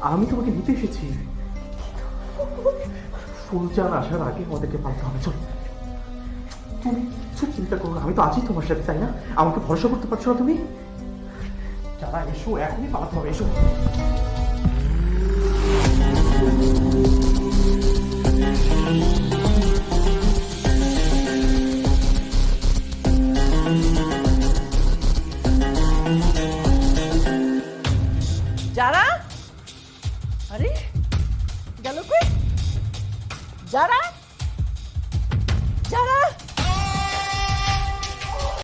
আমি তোমাকে নিতে এসেছি। ফুলচাঁদ আসার আগে আমাদেরকে পালতে হবে। চল, তুমি কিছু চিন্তা করো না, আমি তো আছি তোমার সাথে, তাই না? আমাকে ভরসা করতে পারছো না তুমি? যারা, এসো, এখনই পালাতে হবে, এসো। যারা, আরে গেল কই যারা?